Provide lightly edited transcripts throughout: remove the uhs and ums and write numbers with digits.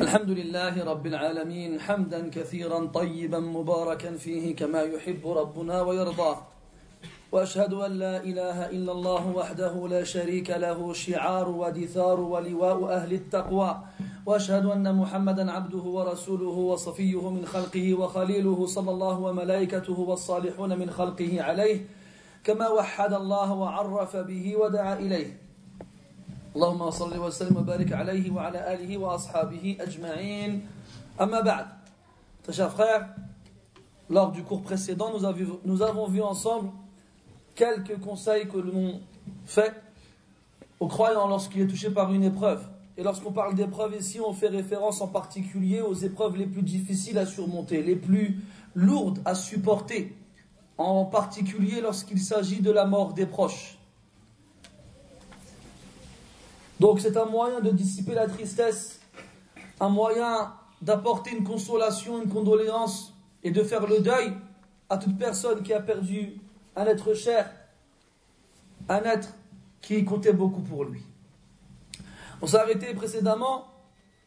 الحمد لله رب العالمين حمدا كثيرا طيبا مباركا فيه كما يحب ربنا ويرضاه وأشهد أن لا إله إلا الله وحده لا شريك له شعار ودثار ولواء أهل التقوى وأشهد أن محمدا عبده ورسوله وصفيه من خلقه وخليله صلى الله وملائكته والصالحون من خلقه عليه كما وحد الله وعرف به ودعا إليه اللهم صل وسلم وبارك عليه وعلى آله وأصحابه أجمعين أما بعد. Très chers frères, lors du cours précédent, nous avons vu ensemble quelques conseils que l'on fait aux croyants lorsqu'il est touché par une épreuve. Et lorsqu'on parle d'épreuves ici, on fait référence en particulier aux épreuves les plus difficiles à surmonter, les plus lourdes à supporter, en particulier lorsqu'il s'agit de la mort des proches. Donc c'est un moyen de dissiper la tristesse, un moyen d'apporter une consolation, une condoléance et de faire le deuil à toute personne qui a perdu un être cher, un être qui comptait beaucoup pour lui. On s'est arrêté précédemment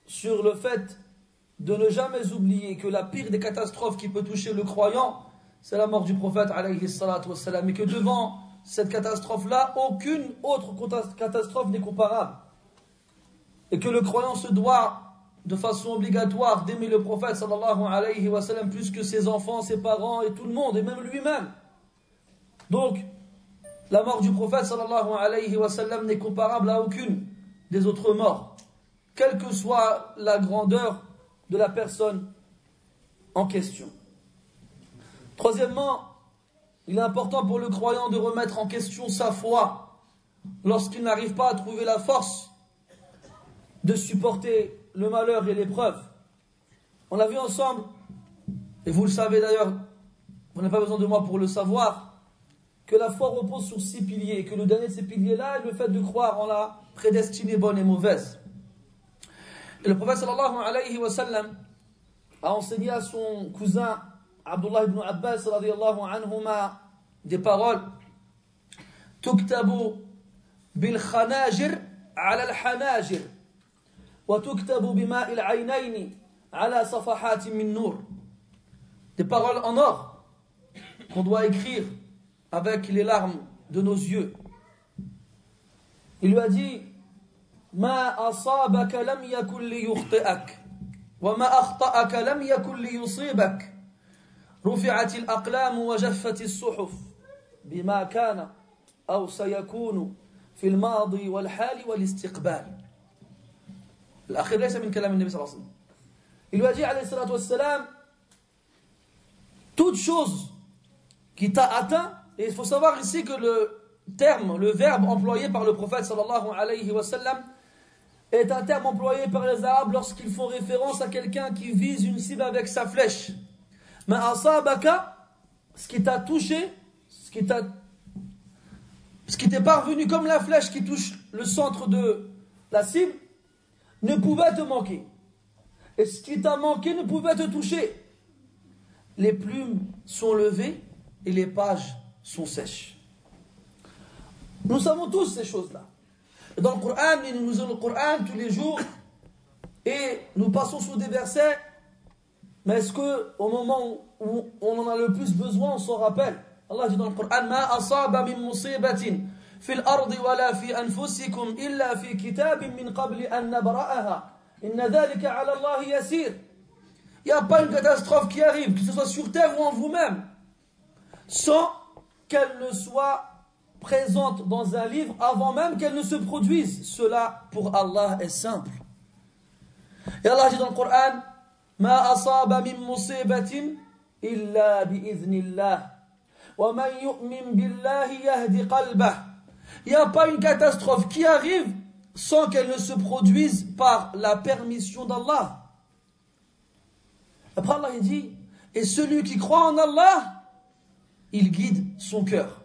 sur le fait de ne jamais oublier que la pire des catastrophes qui peut toucher le croyant, c'est la mort du prophète alayhi salatu wassalam, et que devant cette catastrophe-là, aucune autre catastrophe n'est comparable. Et que le croyant se doit de façon obligatoire d'aimer le prophète sallallahu alayhi wa sallam plus que ses enfants, ses parents et tout le monde, et même lui-même. Donc, la mort du prophète sallallahu alayhi wa sallam n'est comparable à aucune des autres morts, quelle que soit la grandeur de la personne en question. Troisièmement, il est important pour le croyant de remettre en question sa foi lorsqu'il n'arrive pas à trouver la force de supporter le malheur et l'épreuve. On a vu ensemble, et vous le savez d'ailleurs, vous n'avez pas besoin de moi pour le savoir, que la foi repose sur 6 piliers, et que le dernier de ces piliers-là est le fait de croire en la prédestinée bonne et mauvaise. Et le prophète sallallahu alayhi wa sallam a enseigné à son cousin Abdullah ibn Abbas radiyallahu anhuma des paroles tuktabu bil khanajir ala al hanajir wa tuktabu bima il aynayn ala safahat min nur, des paroles en or qu'on doit écrire avec les larmes de nos yeux. Il lui a dit ma asabaka lam yakun li yukhti'ak wa ma akhta'aka lam yakun li yusibak رفعت الأقلام وجفت الصحف بما كان أو سيكون في الماضي والحال والاستقبال. الأخير ليس من كلام النبي صلى الله عليه وسلم. Il lui a dit عليه الصلاة والسلام, toute chose qui t'a atteint, et il faut savoir ici que le terme, le verbe employé par le prophète sallallahu alayhi wa sallam est un terme employé par les Arabes lorsqu'ils font référence à quelqu'un qui vise une cible avec sa flèche. Mais asabaka, ce qui t'a touché, ce qui t'est parvenu comme la flèche qui touche le centre de la cible, ne pouvait te manquer. Et ce qui t'a manqué ne pouvait te toucher. Les plumes sont levées et les pages sont sèches. Nous savons tous ces choses-là. Et dans le Coran, nous lisons le Coran tous les jours et nous passons sur des versets. Mais est-ce qu'au moment où on en a le plus besoin, on s'en rappelle? Allah dit dans le Coran Ma asaba min musibatin fil ardi wala fi anfusikum illa fi kitabin min qabli an nabra'aha inna dhalika ala Allah yasir. Il n'y a pas une catastrophe qui arrive, que ce soit sur terre ou en vous-même, sans qu'elle ne soit présente dans un livre avant même qu'elle ne se produise. Cela pour Allah est simple. Et Allah dit dans le Coran ما أصاب من مصيبة إلا بإذن الله ومن يؤمن بالله يهدي قلبه. Il n'y a pas une catastrophe qui arrive sans qu'elle ne se produise par la permission d'Allah. Après Allah il dit, et celui qui croit en Allah, il guide son cœur.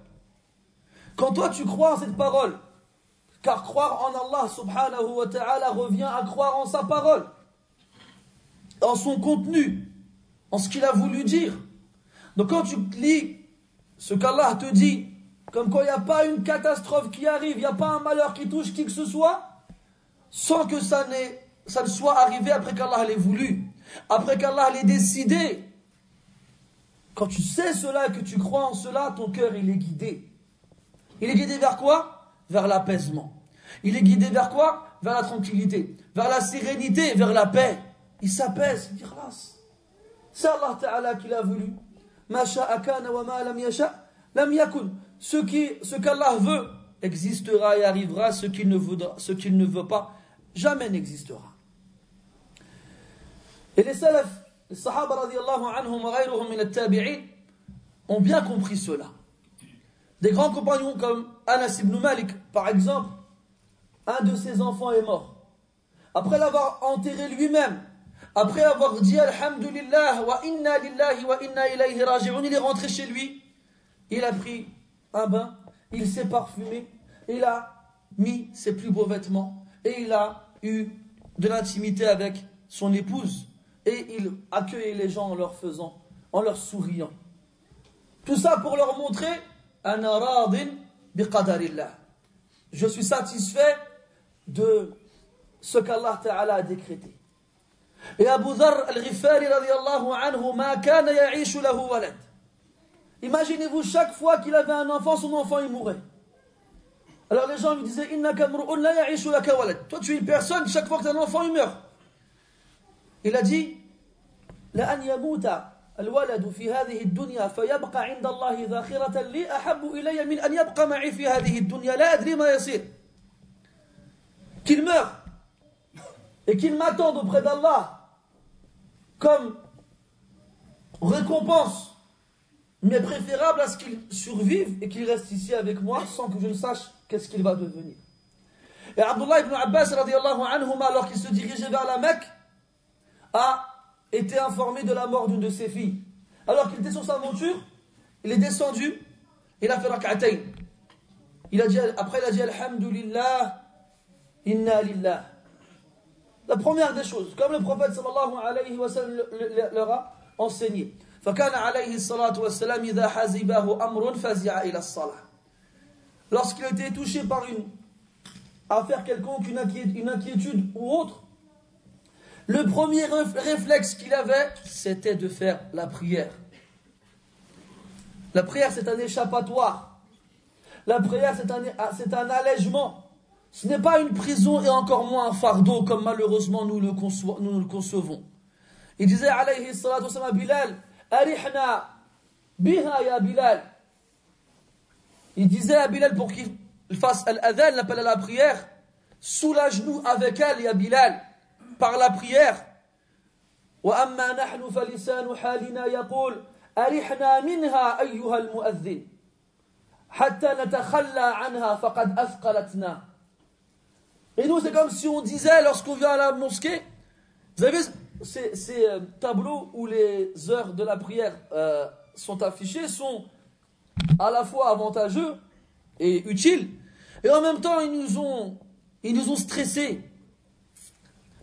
Quand toi tu crois en cette parole, car croire en Allah subhanahu wa ta'ala revient à croire en sa parole, en son contenu, en ce qu'il a voulu dire. Donc quand tu lis ce qu'Allah te dit, comme quoi il n'y a pas une catastrophe qui arrive, il n'y a pas un malheur qui touche qui que ce soit, sans que ça n'ait ça ne soit arrivé après qu'Allah l'ait voulu, après qu'Allah l'ait décidé. Quand tu sais cela et que tu crois en cela, ton cœur il est guidé. Il est guidé vers quoi? Vers l'apaisement. Il est guidé vers quoi? Vers la tranquillité, vers la sérénité, vers la paix. Il s'apaise, il dit khlas. C'est Allah Ta'ala qui l'a voulu. Ma sha'a kana wa ma lam yasha lam yakun. Ce qu'Allah veut existera et arrivera, ce qu'il ne veut pas jamais n'existera. Et les salafs, les sahaba radiyallahu anhum wa ghayruhum min at-tabi'in ont bien compris cela. Des grands compagnons comme Anas ibn Malik, par exemple, un de ses enfants est mort. Après l'avoir enterré lui-même, après avoir dit Alhamdulillah wa inna lillahi wa inna ilayhi raji'un, il est rentré chez lui, il a pris un bain, il s'est parfumé, il a mis ses plus beaux vêtements et il a eu de l'intimité avec son épouse et il accueillait les gens en leur souriant. Tout ça pour leur montrer Ana radin biqadarillah. Je suis satisfait de ce qu'Allah Ta'ala a décrété. Et Abu Dharr al-Ghifari radiyallahu anhu ma kana ya'ishu lahu walad. Imaginez-vous, chaque fois qu'il avait un enfant, son enfant il mourait. Alors les gens lui disaient innaka mru'un la ya'ishu laka walad. Toi tu es une personne, chaque fois que tu as un enfant il meurt. Il a dit la an yamuta الولد في هذه الدنيا فيبقى عند الله ذاخرة لي أحب إلي من أن يبقى معي في هذه الدنيا لا أدري ما يصير. Qu'il meure et qu'il m'attende auprès d'Allah comme récompense, mais préférable à ce qu'il survive et qu'il reste ici avec moi sans que je ne sache qu'est-ce qu'il va devenir. Et Abdullah ibn Abbas radiyallahu anhuma, alors qu'il se dirigeait vers la Mecque, a été informé de la mort d'une de ses filles. Alors qu'il était sur sa monture, il est descendu, il a fait rak'atayn. Après il a dit Alhamdulillah, inna lillah. La première des choses, comme le prophète sallallahu alayhi wa sallam leur a enseigné. فكان عليه الصلاة والسلام إذا حزبه أمر فزع إلى الصلاة. Lorsqu'il était touché par une affaire quelconque, une inquiétude ou autre, le premier réflexe qu'il avait, c'était de faire la prière. La prière, c'est un échappatoire. La prière, c'est un allègement. Ce n'est pas une prison et encore moins un fardeau, comme malheureusement nous le concevons. Il disait, alayhi salatu wa sallam, Bilal, arihna biha ya Bilal. Il disait à Bilal pour qu'il fasse al-adhan, l'appel à la prière, soulage-nous avec elle, ya Bilal, par la prière. وأما نحن فلسان حالنا يقول أرحنا منها أيها المؤذن حتى نتخلى عنها فقد أثقلتنا. Et nous c'est comme si on disait lorsqu'on vient à la mosquée, vous avez ces tableaux où les heures de la prière sont affichées, sont à la fois avantageux et utiles, et en même temps ils nous ont stressés.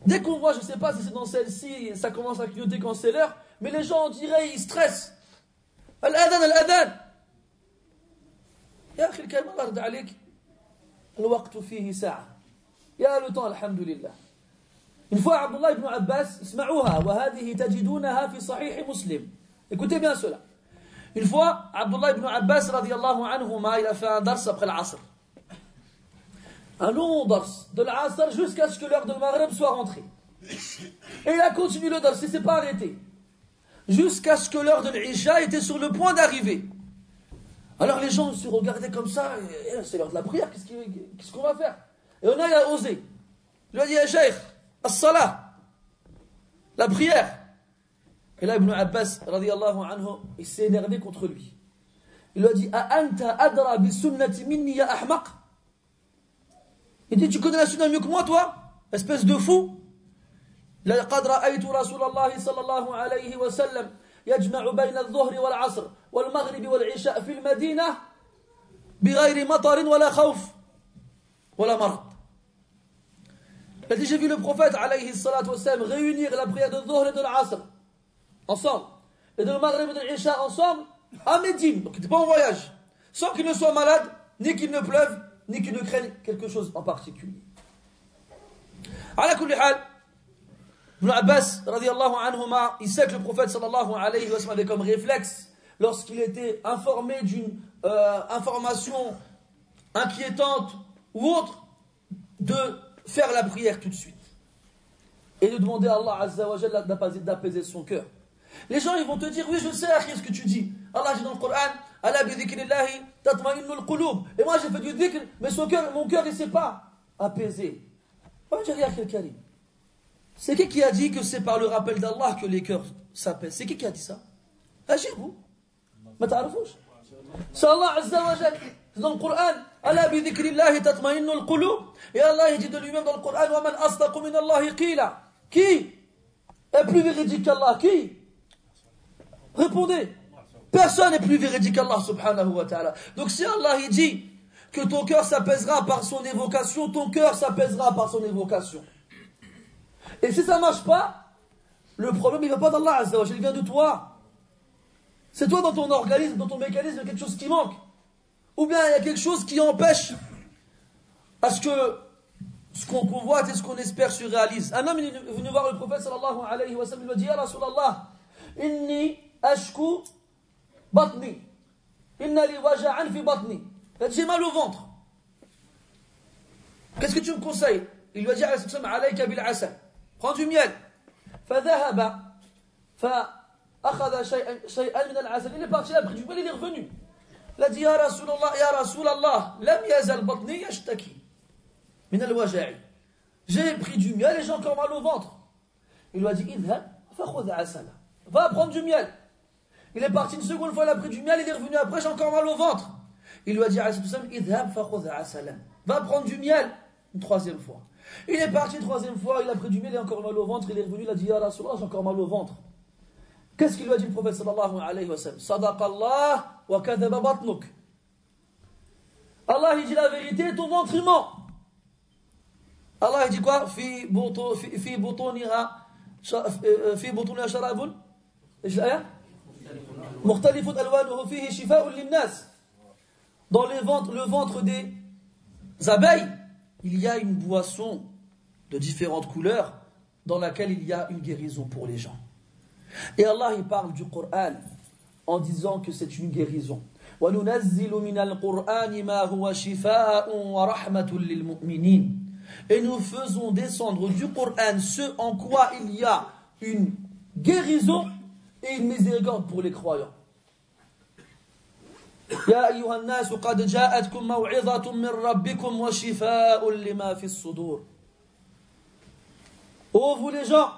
Dès qu'on voit, je ne sais pas si c'est dans celle-ci, ça commence à clignoter quand c'est l'heure, mais les gens, on dirait, ils stressent. Al-adhan, al-adhan. Ya akhi al-karim, Allah rda alik. Al-waqtu fihi sa'a. Ya le temps, alhamdulillah. Une fois, Abdullah ibn Abbas, isma'uha, wa hadihi tajidunaha fi sahih Muslim. Écoutez bien cela. Une fois, Abdullah ibn Abbas, radiyallahu anhuma, il a fait un dars après l'Asr. Un long dars de l'Asr jusqu'à ce que l'heure de Maghreb soit rentrée. Et il a continué le dars, il ne s'est pas arrêté. Jusqu'à ce que l'heure de l'Isha était sur le point d'arriver. Alors les gens se regardaient comme ça, c'est l'heure de la prière, qu'est-ce qu'on va faire? Et on a osé. Il lui a dit, ya Cheikh, as-salah, la prière. Et là, Ibn Abbas, radiyallahu anhu, il s'est énervé contre lui. Il lui a dit, a anta adra bi sunnati minni ya ahmaq. Il dit, tu connais la sunna mieux que moi, toi? Espèce de fou. لقد رأيت رسول الله صلى الله عليه وسلم يجمع بين الظهر والعصر والمغرب والعشاء في المدينة بغير مطر ولا خوف ولا مرض. Il dit, j'ai vu le prophète alayhi salatu wassalam réunir la prière de Dhuhr et de l'Asr ensemble, et de le Maghrib et de l'Isha ensemble à Médine, donc il n'était pas en voyage, sans qu'il ne soit malade, ni qu'il ne pleuve, ni qu'il ne craigne quelque chose en particulier. Ala kulli hal, Ibn Abbas, radiallahu anhuma, il sait que le prophète sallallahu alayhi wa sallam avait comme réflexe, lorsqu'il était informé d'une information inquiétante ou autre, de faire la prière tout de suite. Et de demander à Allah Azza wa Jalla d'apaiser son cœur. Les gens, ils vont te dire, oui, je sais, akhi, ce que tu dis. Allah dit dans le Coran, Ala bi dhikrillahi tatma'innul qulub. Et moi, j'ai fait du dhikr, mais mon cœur, il ne s'est pas apaisé. C'est qui a dit que c'est par le rappel d'Allah que les cœurs s'apaisent? C'est qui a dit ça? Ajibou. Ma ta'arifouch. C'est Allah Azza wa Jalla. Dans le Coran, Ala bi dhikrillahi tatma'innul qulub. Et Allah, il dit de lui-même dans le Coran, Wa man asdaqu min Allahi qila. Qui est plus véridique qu'Allah? Qui? Répondez. Personne n'est plus véridique qu'Allah subhanahu wa ta'ala. Donc si Allah il dit que ton cœur s'apaisera par son évocation, ton cœur s'apaisera par son évocation. Et si ça ne marche pas, le problème il ne vient pas d'Allah Azza wa Jalla, il vient de toi. C'est toi dans ton organisme, dans ton mécanisme, il y a quelque chose qui manque. Ou bien il y a quelque chose qui empêche à ce que ce qu'on convoite et ce qu'on espère se réalise. Un homme est venu voir le prophète sallallahu alayhi wa sallam, il lui a dit, Ya Rasulallah, inni ashku batni, inna li waja'an fi batni. Il a dit, j'ai mal au ventre. Qu'est-ce que tu me conseilles? Il lui a dit, alayka bil asal. Prends du miel. فذهب فأخذ شيئا من العسل. Il est parti, il a pris du miel, il est revenu. Il a dit, Ya Rasulallah, lam yazal batni yashtaki. J'ai pris du miel et j'ai encore mal au ventre. Il lui a dit, va prendre du miel. Il est parti une seconde fois, il a pris du miel, il est revenu après, j'ai encore mal au ventre. Il lui a dit, va prendre du miel une troisième fois. Il est parti une troisième fois, il a pris du miel, il a encore mal au ventre, il est revenu, il a dit, Ya Rasulallah, j'ai encore mal au ventre. Qu'est-ce qu'il lui a dit le prophète sallallahu alayhi wa sallam? Sadaqallah wa kadhaba batnuk. Allah il dit la vérité, ton ventre il ment. Allah dit quoi? في بطونها شراب ايش الايه؟ مختلف الوانه فيه شفاء للناس. Dans le ventre des abeilles, il y a une boisson de différentes couleurs dans laquelle il y a une guérison pour les gens. Et Allah il parle du Coran en disant que c'est une guérison. وَنُنَزِّلُ مِنَ الْقُرْآنِ مَا هُوَ شِفَاءٌ وَرَحْمَةٌ لِلْمُؤْمِنِينَ. Et nous faisons descendre du Coran ce en quoi il y a une guérison et une miséricorde pour les croyants. Ya ayyuhan nas qad ja'atkum maw'izatun min rabbikum wa shifaa'un lima fi as-sudur. Ô vous les gens,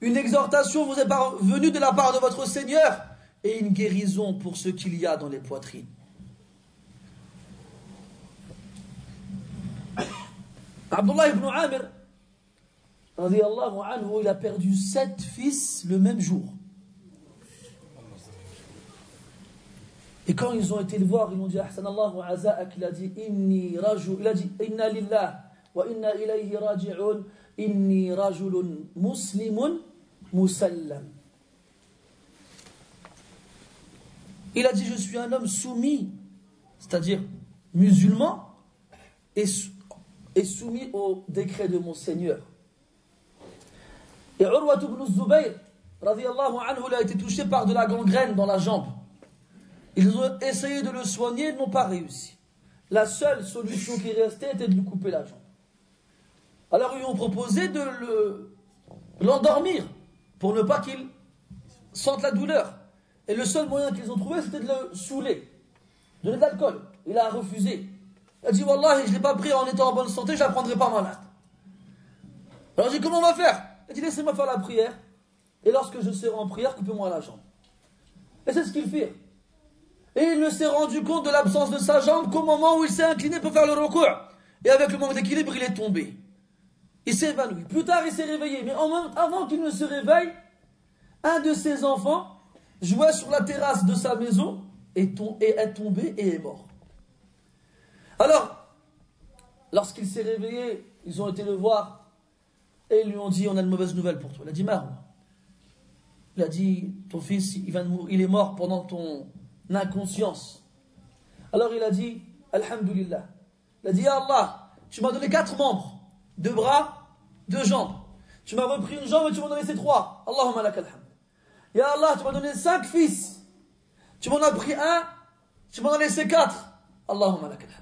une exhortation vous est venue de la part de votre Seigneur et une guérison pour ce qu'il y a dans les poitrines. Abdullah ibn Amir, radiyallahu anhu, il a perdu 7 fils le même jour. Et quand ils ont été le voir, ils ont dit Ahsanallahu aza'ak, il a dit Inna lillah wa inna ilayhi raji'un, inni rajulun muslimun musallam. Il a dit, je suis un homme soumis, c'est-à-dire musulman, et soumis au décret de mon Seigneur. Et Urwa ibn Zubayr, radiyallahu anhu, il a été touché par de la gangrène dans la jambe. Ils ont essayé de le soigner, ils n'ont pas réussi. La seule solution qui restait était de lui couper la jambe. Alors ils lui ont proposé de l'endormir, pour ne pas qu'il sente la douleur. Et le seul moyen qu'ils ont trouvé, c'était de le saouler, donner de l'alcool. Il a refusé. Il a dit, Wallahi, je ne l'ai pas pris en étant en bonne santé, je ne la prendrai pas malade. Alors j'ai dit, comment on va faire? Il a dit, laissez-moi faire la prière. Et lorsque je serai en prière, coupez-moi la jambe. Et c'est ce qu'il fait. Et il ne s'est rendu compte de l'absence de sa jambe qu'au moment où il s'est incliné pour faire le recours. Et avec le manque d'équilibre, il est tombé. Il s'est évanoui. Plus tard, il s'est réveillé. Mais avant qu'il ne se réveille, un de ses enfants jouait sur la terrasse de sa maison et est tombé et est mort. Alors, lorsqu'il s'est réveillé, ils ont été le voir et ils lui ont dit, on a de mauvaises nouvelles pour toi. Il a dit, Marwa. Il a dit, ton fils, il est mort pendant ton inconscience. Alors il a dit, Alhamdulillah. Il a dit, Ya Allah, tu m'as donné 4 membres, 2 bras, 2 jambes. Tu m'as repris une jambe et tu m'en as laissé 3. Allahumma lakal hamd. Ya Allah, tu m'as donné 5 fils. Tu m'en as pris un, tu m'en as laissé 4. Allahumma lakal hamd.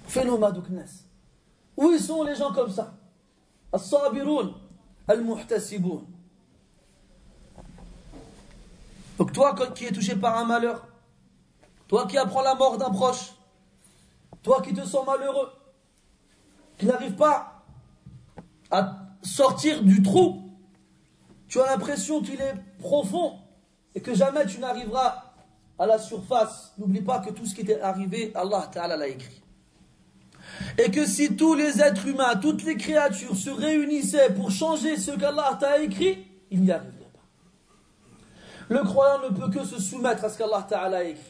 Fais-nous madouk nas. Où ils sont les gens comme ça? As-sabiroun, al-muhtasiboun. Donc toi qui es touché par un malheur, toi qui apprends la mort d'un proche, toi qui te sens malheureux, qui n'arrive pas à sortir du trou, tu as l'impression qu'il est profond et que jamais tu n'arriveras à la surface. N'oublie pas que tout ce qui t'est arrivé, Allah Ta'ala l'a écrit. Et que si tous les êtres humains, toutes les créatures se réunissaient pour changer ce qu'Allah t'a écrit, il n'y arriverait pas. Le croyant ne peut que se soumettre à ce qu'Allah Ta'ala a écrit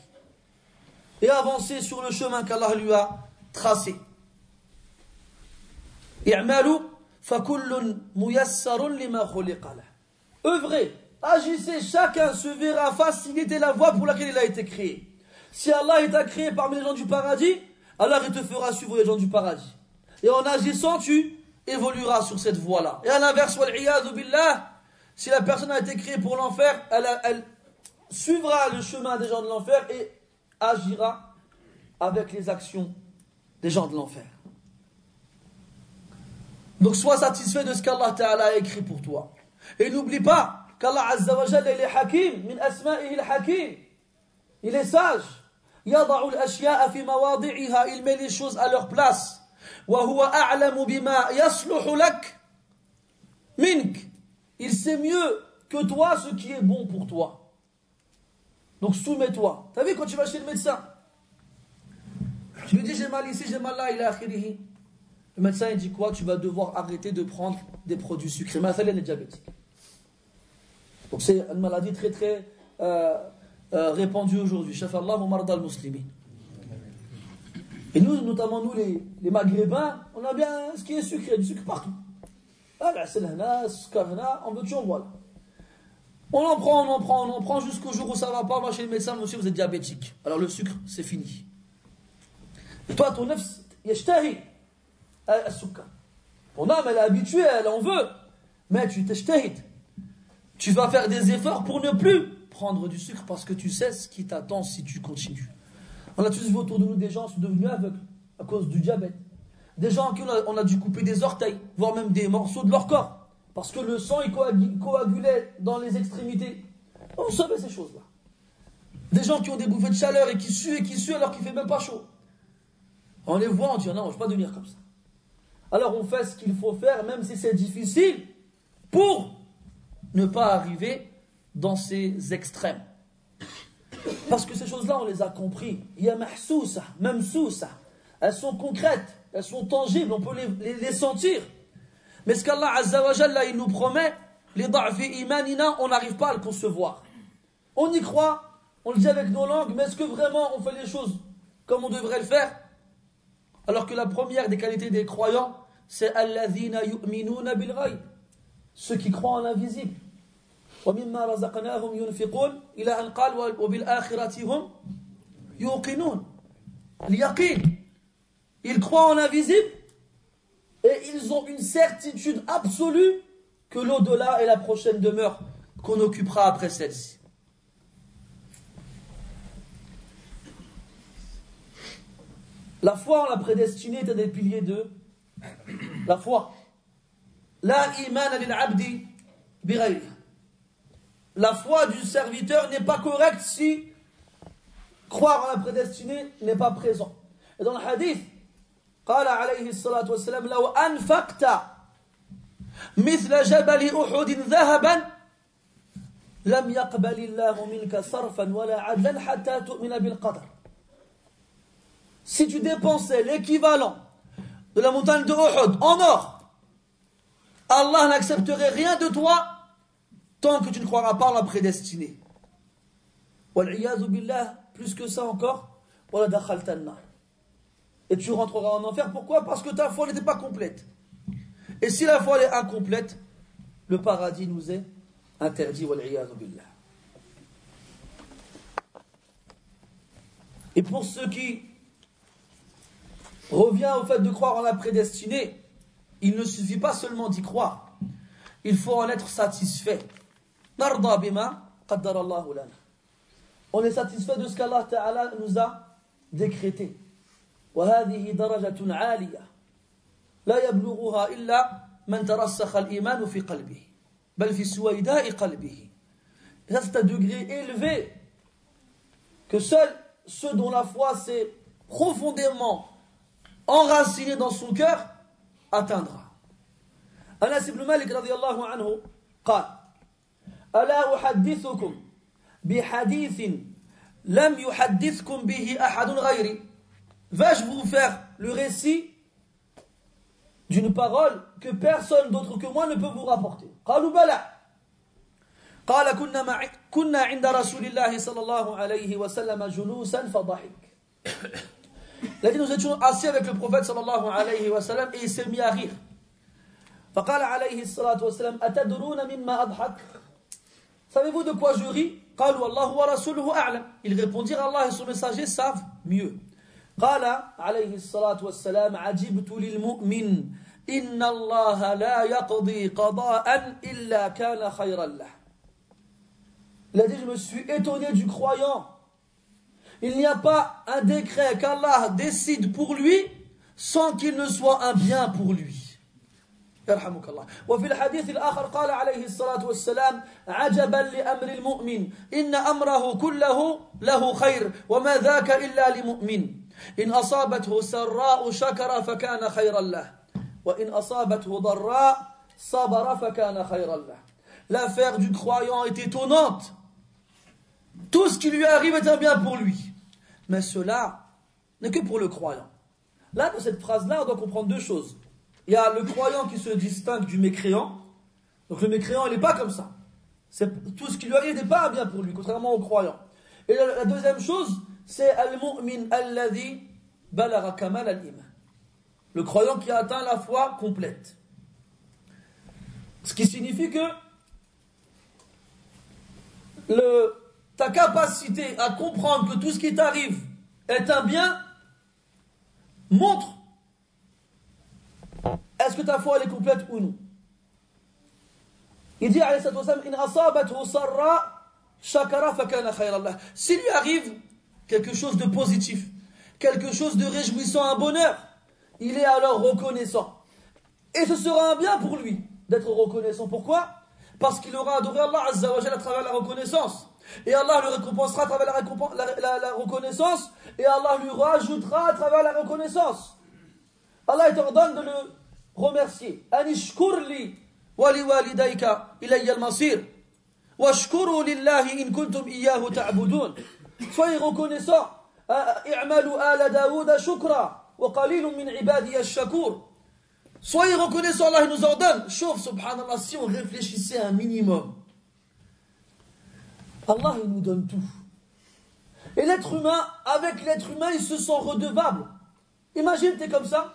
et avancer sur le chemin qu'Allah lui a tracé. I'malu fakullun muyassarun lima khuliqa lah. Œuvrez, agissez, chacun se verra faciliter la voie pour laquelle il a été créé. Si Allah t'a créé parmi les gens du paradis, alors il te fera suivre les gens du paradis. Et en agissant, tu évolueras sur cette voie-là. Et à l'inverse, wal'iyadhu billah, si la personne a été créée pour l'enfer, elle suivra le chemin des gens de l'enfer et agira avec les actions des gens de l'enfer. Donc sois satisfait de ce qu'Allah Ta'ala a écrit pour toi. Et n'oublie pas qu'Allah Azza wa Jalla, il est hakim, min asma'ihi al-hakim. Il est sage. يضع الأشياء في مواضعها, il met les choses à leur place. وهو أعلم بما يصلح لك منك. Il sait mieux que toi ce qui est bon pour toi. Donc soumets-toi. T'as vu quand tu vas chez le médecin, tu lui dis j'ai mal ici, j'ai mal là, il est akhirihi. Le médecin il dit quoi? Tu vas devoir arrêter de prendre des produits sucrés. Mais elle est diabétique. Donc c'est une maladie très très répandue aujourd'hui. Shafallah wa marda al-muslimin. Et nous, notamment nous les maghrébins, on a bien ce qui est sucré, du sucre partout. On veut toujours, voilà. On en prend jusqu'au jour où ça va pas. Moi chez le médecin, monsieur, vous êtes diabétique. Alors le sucre, c'est fini. Et toi, ton nefs, yashtahi al-sukkar. Ton âme, elle est habituée, elle en veut. Mais tu t'ashtahid. Tu vas faire des efforts pour ne plus prendre du sucre parce que tu sais ce qui t'attend si tu continues. On a tous vu autour de nous des gens qui sont devenus aveugles à cause du diabète. Des gens à qui on a dû couper des orteils, voire même des morceaux de leur corps. Parce que le sang il coagulait dans les extrémités. Vous savez ces choses-là. Des gens qui ont des bouffées de chaleur et qui suent alors qu'il ne fait même pas chaud. On les voit, on dit non, on ne va pas devenir comme ça. Alors on fait ce qu'il faut faire, même si c'est difficile, pour ne pas arriver dans ces extrêmes. Parce que ces choses-là, on les a compris. Il y a mahsousa, mamsousa. Elles sont concrètes, elles sont tangibles, on peut les sentir. Mais ce qu'Allah Azza wa Jalla, il nous promet, les da'fi imanina, on n'arrive pas à le concevoir. On y croit, on le dit avec nos langues, mais est-ce que vraiment on fait les choses comme on devrait le faire? Alors que la première des qualités des croyants, c'est alladhina yu'minuna bil ghaib. Ceux qui croient en l'invisible. وَمِمَّا رَزَقْنَاهُمْ يُنْفِقُونَ إِلَى أَنْ قَالَ وَبِالْآخِرَةِ هُمْ يُوقِنُونَ. L'yaqin. Ils croient en l'invisible et ils ont une certitude absolue que l'au-delà est la prochaine demeure qu'on occupera après celle-ci. La foi en la prédestinée est un des piliers de la foi. La iman lil abdi bi ghayrihi. La foi du serviteur n'est pas correcte si croire en la prédestinée n'est pas présent. Et dans le hadith, قال عليه الصلاة والسلام لو أنفقت مثل جبل أحد ذهبا لم يقبل الله منك صرفا ولا عدلا حتى تؤمن بالقدر. Si tu dépensais l'équivalent de la montagne de Uhud en or, Allah n'accepterait rien de toi tant que tu ne croiras pas en la prédestinée. Wal'iyadhu billah, plus que ça encore, wala dakhalta an-nar. Et tu rentreras en enfer. Pourquoi? Parce que ta foi n'était pas complète. Et si la foi est incomplète, le paradis nous est interdit. Wal'iyadhu billah. Et pour ceux qui revient au fait de croire en la prédestinée, il ne suffit pas seulement d'y croire. Il faut en être satisfait. Narda bima qaddara Allahu lana. On est satisfait de ce qu'Allah Ta'ala nous a décrété. وهذه درجة عالية لا يبلغها إلا من ترسخ الإيمان في قلبه بل في سويداء قلبه. Et ça c'est un degré élevé que seuls ceux dont la foi s'est profondément enracinée dans son cœur atteindra. Anas ibn Malik radiyallahu anhu قال ألا أحدثكم بحديث لم يحدثكم به أحد غيري. Vais-je vous faire le récit d'une parole que personne d'autre que moi ne peut vous rapporter. قالوا بلى. قال كنا عند رسول الله صلى الله عليه وسلم جلوسا فضحك. Il a dit nous étions assis avec le prophète صلى الله عليه وسلم et il s'est mis à rire. فقال عليه الصلاة والسلام أتدرون مما أضحك. Savez-vous de quoi je ris? قالوا الله ورسوله أعلم. Ils répondirent Allah et son messager savent mieux. قال عليه الصلاة والسلام عجبت للمؤمن إن الله لا يقضي قضاء إلا كان خيرا له. Il a dit je me suis étonné du croyant. Il n'y a pas un décret qu'Allah décide pour lui sans qu'il ne soit un bien pour lui. يرحمك الله. وفي الحديث الآخر قال عليه الصلاة والسلام عجبا لأمر المؤمن إن أمره كله له خير وما ذاك إلا لمؤمن إن أصابته سراء شكر فكان خيرا له وإن أصابته ضراء صبر فكان خيرا له. L'affaire du croyant est étonnante. Tout ce qui lui arrive est un bien pour lui. Mais cela n'est que pour le croyant. Là, dans cette phrase-là, on doit comprendre deux choses. Il y a le croyant qui se distingue du mécréant. Donc le mécréant, il n'est pas comme ça. Tout ce qui lui arrive n'est pas un bien pour lui, contrairement au croyant. Et la deuxième chose, c'est al-mu'min alladhi balagha kamal al-iman. Le croyant qui a atteint la foi complète. Ce qui signifie que ta capacité à comprendre que tout ce qui t'arrive est un bien montre est-ce que ta foi elle est complète ou non. Il dit alayhi salatu wassalam in asabathu sarra shakara fakana khayran lah. S'il lui arrive quelque chose de positif, quelque chose de réjouissant, un bonheur, il est alors reconnaissant. Et ce sera un bien pour lui d'être reconnaissant. Pourquoi? Parce qu'il aura adoré Allah Azza wa Jalla à travers la reconnaissance. Et Allah le récompensera à travers la reconnaissance. Et Allah lui rajoutera à travers la reconnaissance. Allah t'ordonne de le remercier. Anishkur li wa li walidayka ilayya al-masir. Washkuru lillahi in kuntum iyyahu ta'budun. Soyez reconnaissants. I'malu ala Daoud shukra wa qalilun min ibadiy ash-shakur. Soyez reconnaissants, Allah nous ordonne. Chauffe, subhanallah, si on réfléchissait un minimum. Allah, il nous donne tout. Et l'être humain, avec l'être humain, il se sent redevable. Imagine, tu es comme ça.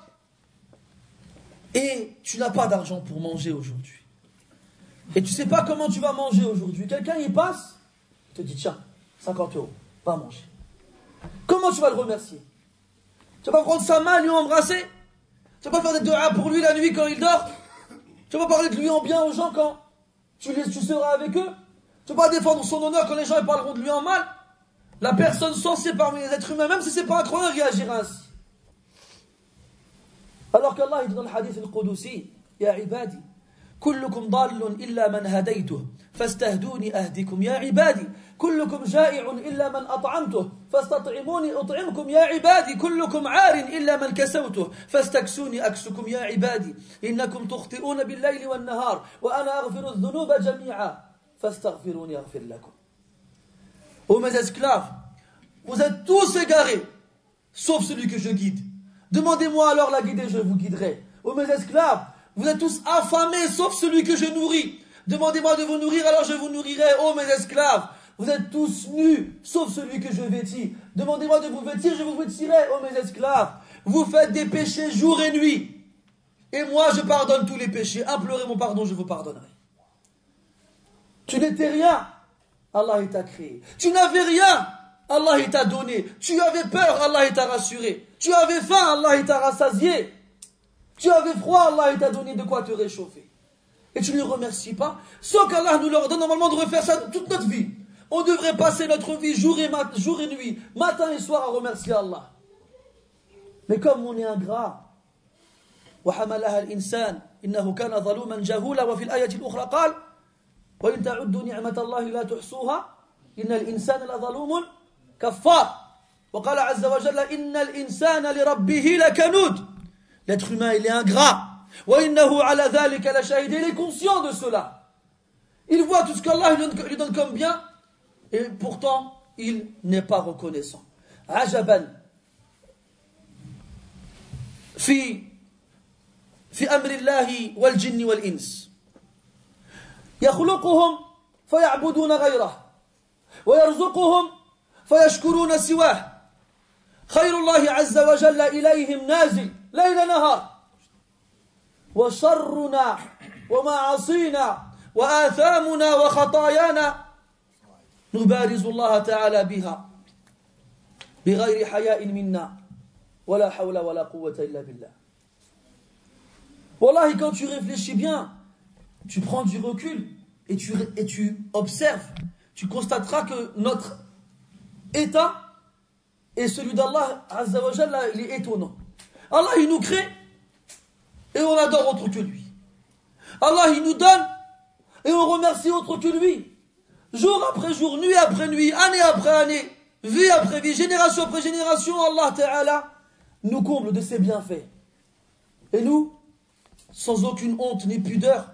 Et tu n'as pas d'argent pour manger aujourd'hui. Et tu ne sais pas comment tu vas manger aujourd'hui. Quelqu'un y passe, il te dit, tiens, 50 €, va manger. Comment tu vas le remercier? Tu vas prendre sa main, lui embrasser? Tu vas pas faire des du'a pour lui la nuit quand il dort? Tu vas pas parler de lui en bien aux gens quand tu seras avec eux? Tu vas pas défendre son honneur quand les gens parleront de lui en mal? La personne censée parmi les êtres humains, même si c'est pas un croyant, réagira ainsi. Alors qu'Allah dit dans le hadith al-Qudusi, Ya ibadi, كلكم ضال إلا من هديته فاستهدوني أهدكم يا عبادي كلكم جائع إلا من أطعمته فاستطعموني أطعمكم يا عبادي كلكم عار إلا من كسوته فاستكسوني أكسكم يا عبادي إنكم تخطئون بالليل والنهار وأنا أغفر الذنوب جميعا فاستغفروني أغفر لكم. Ô mes esclaves, vous êtes tous égarés sauf celui que je guide. Demandez-moi alors la guider, je vous guiderai. Ô mes esclaves, vous êtes tous affamés, sauf celui que je nourris. Demandez-moi de vous nourrir, alors je vous nourrirai, ô mes esclaves. Vous êtes tous nus, sauf celui que je vêtis. Demandez-moi de vous vêtir, je vous vêtirai, ô mes esclaves. Vous faites des péchés jour et nuit. Et moi, je pardonne tous les péchés. Implorez mon pardon, je vous pardonnerai. Tu n'étais rien, Allah t'a créé. Tu n'avais rien, Allah t'a donné. Tu avais peur, Allah t'a rassuré. Tu avais faim, Allah t'a rassasié. Tu avais froid, Allah il t'a donné de quoi te réchauffer. Et tu ne le remercies pas, sans qu'Allah nous leur donne normalement de refaire ça toute notre vie. On devrait passer notre vie jour et nuit, matin et soir à remercier Allah. Mais comme on est ingrat, وحملها الإنسان إنه كان ظلوما جهولا وفي الآية الأخرى قال وإن تعدوا نعمة الله لا تحصوها إن الإنسان لظلوم كفار وقال عز وجل إن الإنسان لربه لكنود. L'être humain il est ingrat. وإنه على ذلك لشهيد. Il est conscient de cela. Il voit tout ce qu'Allah lui donne comme bien et pourtant il n'est pas reconnaissant. عجبا في أمر الله والجن والإنس يخلقهم فيعبدون غيره ويرزقهم فيشكرون سواه خير الله عز وجل إليهم نازل ليل نهار وشرنا ومعاصينا وآثامنا وخطايانا نبارز الله تعالى بها بغير حياء منا ولا حول ولا قوة إلا بالله. Wallahi, quand tu réfléchis bien, tu prends du recul et tu observes, tu constateras que notre état et celui d'Allah Azza wa Jalla, il est étonnant. Allah, il nous crée et on adore autre que lui. Allah, il nous donne et on remercie autre que lui. Jour après jour, nuit après nuit, année après année, vie après vie, génération après génération, Allah Ta'ala nous comble de ses bienfaits. Et nous, sans aucune honte ni pudeur,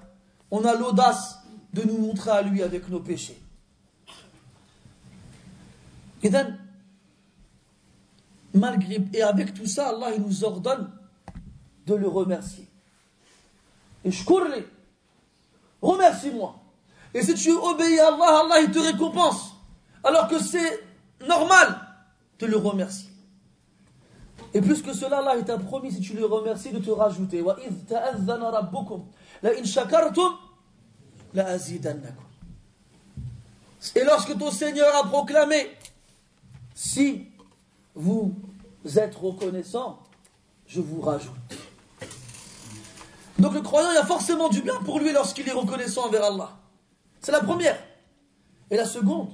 on a l'audace de nous montrer à lui avec nos péchés. Et then, et avec tout ça, Allah il nous ordonne de le remercier. Et shkurli, remercie-moi. Et si tu obéis à Allah, Allah il te récompense. Alors que c'est normal de le remercier. Et plus que cela, Allah t'a promis, si tu le remercies, de te rajouter. وَإِذْ تَأَذَّنَ رَبُّكُمْ لَإِنْ شَكَرْتُمْ لَأَزِيدَنَّكُمْ. Et lorsque ton Seigneur a proclamé, si vous êtes reconnaissant, je vous rajoute. Donc le croyant, il y a forcément du bien pour lui lorsqu'il est reconnaissant envers Allah. C'est la première. Et la seconde,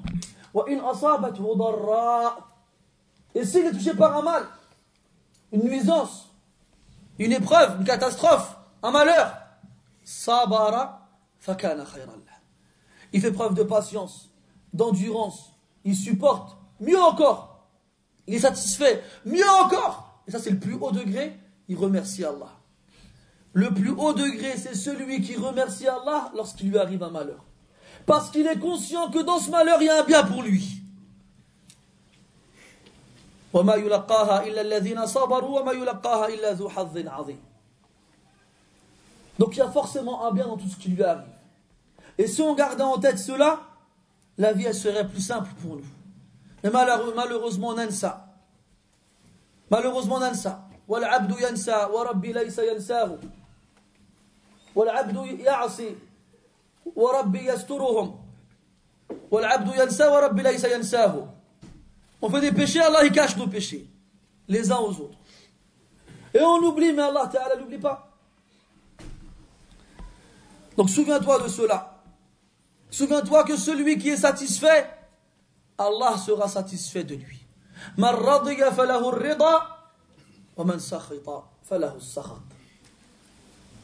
وَإِنْ أَصَابَتْهُ ضَرَّاء. Et s'il est touché par un mal, une nuisance, une épreuve, une catastrophe, un malheur, sabara fakana khayrallah. Il fait preuve de patience, d'endurance, il supporte, mieux encore, il est satisfait, mieux encore. Et ça c'est le plus haut degré, il remercie Allah. Le plus haut degré, c'est celui qui remercie Allah lorsqu'il lui arrive un malheur. Parce qu'il est conscient que dans ce malheur, il y a un bien pour lui. وَمَا يُلَقَّاهَا إِلَّا الَّذِينَ صَبَرُوا وَمَا يُلَقَّاهَا إِلَّا ذُو حَظٍّ عَظِيمٍ. Donc il y a forcément un bien dans tout ce qui lui arrive. Et si on gardait en tête cela, la vie elle serait plus simple pour nous. Mais malheureusement ننسى. Malheureusement ننسى. وَالْعَبْدُ يَنْسَى وَرَبِّي لَيْسَ يَنْسَاهُ. وَالْعَبْدُ يَعْصِي وَرَبِّي يَسْتُرُهُمْ. وَالْعَبْدُ يَنْسَى وَرَبِّي لَيْسَ يَنْسَاهُ. On fait des péchés, Allah il cache nos péchés, les uns aux autres. Et on oublie, mais Allah Ta'ala n'oublie pas. Donc souviens-toi de cela. Souviens-toi que celui qui est satisfait, Allah sera satisfait de lui. Man radiya falahu ar-rida wa man sakhita falahu as-sakhat.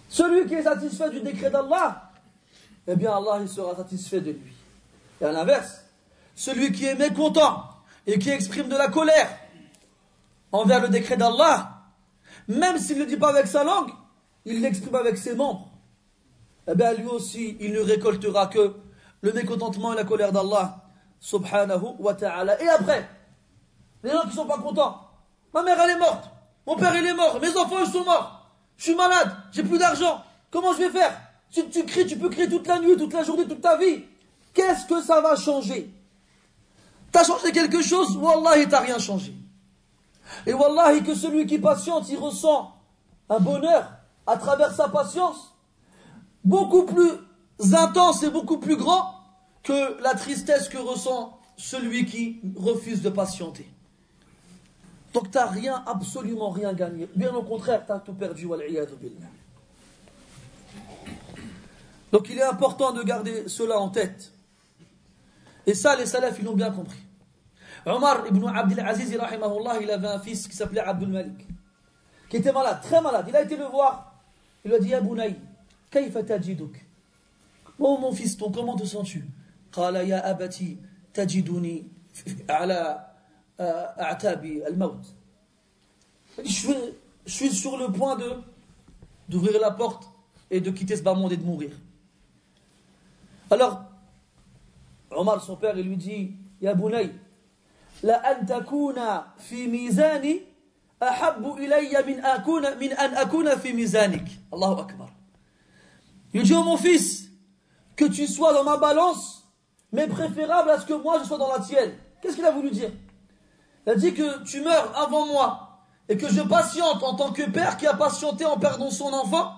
Celui qui est satisfait du décret d'Allah, eh bien Allah il sera satisfait de lui. Et à l'inverse, celui qui est mécontent et qui exprime de la colère envers le décret d'Allah, même s'il ne le dit pas avec sa langue, il l'exprime avec ses membres, eh bien lui aussi, il ne récoltera que le mécontentement et la colère d'Allah, subhanahu wa ta'ala. Et après, les gens qui ne sont pas contents, ma mère elle est morte, mon père il est mort, mes enfants ils sont morts, je suis malade, j'ai plus d'argent, comment je vais faire? Si tu cries, tu peux crier toute la nuit, toute la journée, toute ta vie. Qu'est-ce que ça va changer? T'as changé quelque chose? Wallahi, t'as rien changé. Et wallahi, que celui qui patiente, il ressent un bonheur à travers sa patience, beaucoup plus intense et beaucoup plus grand que la tristesse que ressent celui qui refuse de patienter. Donc tu n'as rien, absolument rien gagné. Bien au contraire, tu as tout perdu. Wal'iyadu billah. Donc il est important de garder cela en tête. Et ça, les salafs, ils l'ont bien compris. Omar ibn Abdel Aziz, rahimahullah, il avait un fils qui s'appelait Abdul Malik, qui était malade, très malade. Il a été le voir. Il lui a dit, Ya Bunay, kayfa tajiduk? Oh mon fiston, comment te sens-tu? Qala ya abati tajiduni ala a'tabi al-maut. Je suis sur le point d'ouvrir la porte et de quitter ce bas monde et de mourir. Alors, Omar, son père, il lui dit, Ya Bunay, la an takuna fi mizani ahabbu ilayya min an akuna fi mizanik. Allahu Akbar. Il dit, oh mon fils, que tu sois dans ma balance, mais préférable à ce que moi je sois dans la tienne. Qu'est-ce qu'il a voulu dire? Il a dit que tu meurs avant moi et que je patiente en tant que père qui a patienté en perdant son enfant,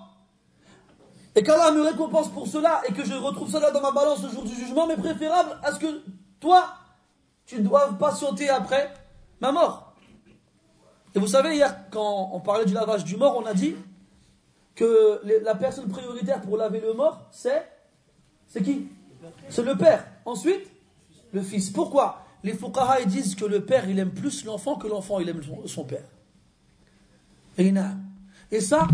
et qu'Allah me récompense pour cela et que je retrouve cela dans ma balance le jour du jugement, mais préférable à ce que toi, tu doives patienter après ma mort. Et vous savez, hier, quand on parlait du lavage du mort, on a dit que la personne prioritaire pour laver le mort, c'est qui? C'est le père. Ensuite, le fils. Pourquoi? Les fuqaha, ils disent que le père, il aime plus l'enfant que l'enfant, il aime son père. Et ça,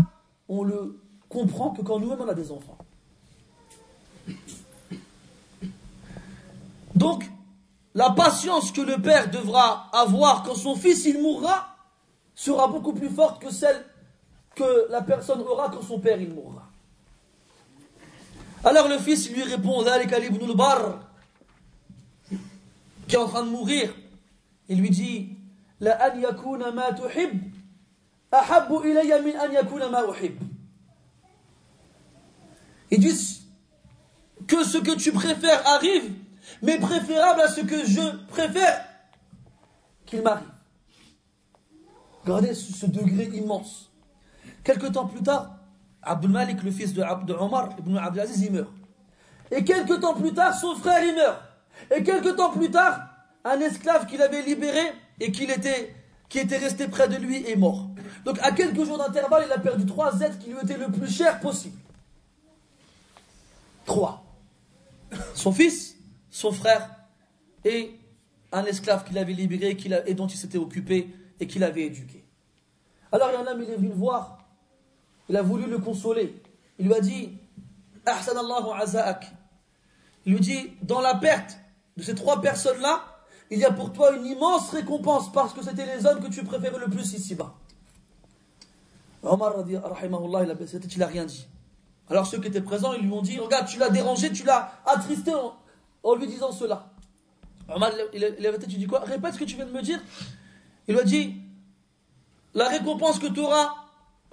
on le comprend que quand nous-mêmes, on a des enfants. Donc, la patience que le père devra avoir quand son fils, il mourra, sera beaucoup plus forte que celle que la personne aura quand son père, il mourra. Alors le fils lui répond, Dhalika ibn al-Barr, qui est en train de mourir. Il lui dit, La an yakuna ma tuhib, ahabbu ilayya min an yakuna ma uhib. Ils disent que ce que tu préfères arrive, mais préférable à ce que je préfère qu'il m'arrive. Regardez ce degré immense. Quelque temps plus tard, Abdul Malik, le fils de Omar ibn Abdel Aziz, il meurt. Et quelque temps plus tard, son frère, il meurt. Et quelque temps plus tard, un esclave qu'il avait libéré et qui était resté près de lui est mort. Donc à quelques jours d'intervalle, il a perdu 3 êtres qui lui étaient le plus chers possible. 3. Son fils, son frère et un esclave qu'il avait libéré et dont il s'était occupé et qu'il avait éduqué. Alors il y a un homme, il est venu le voir. Il a voulu le consoler. Il lui a dit, Ahsan Allahu aza'ak. Il lui dit, dans la perte de ces 3 personnes-là, il y a pour toi une immense récompense parce que c'était les hommes que tu préférais le plus ici-bas. Omar, rahimahullah, il n'a rien dit. Alors ceux qui étaient présents, ils lui ont dit, regarde, tu l'as dérangé, tu l'as attristé en lui disant cela. Omar, il avait dit, tu dis quoi? Répète ce que tu viens de me dire. Il lui a dit, la récompense que tu auras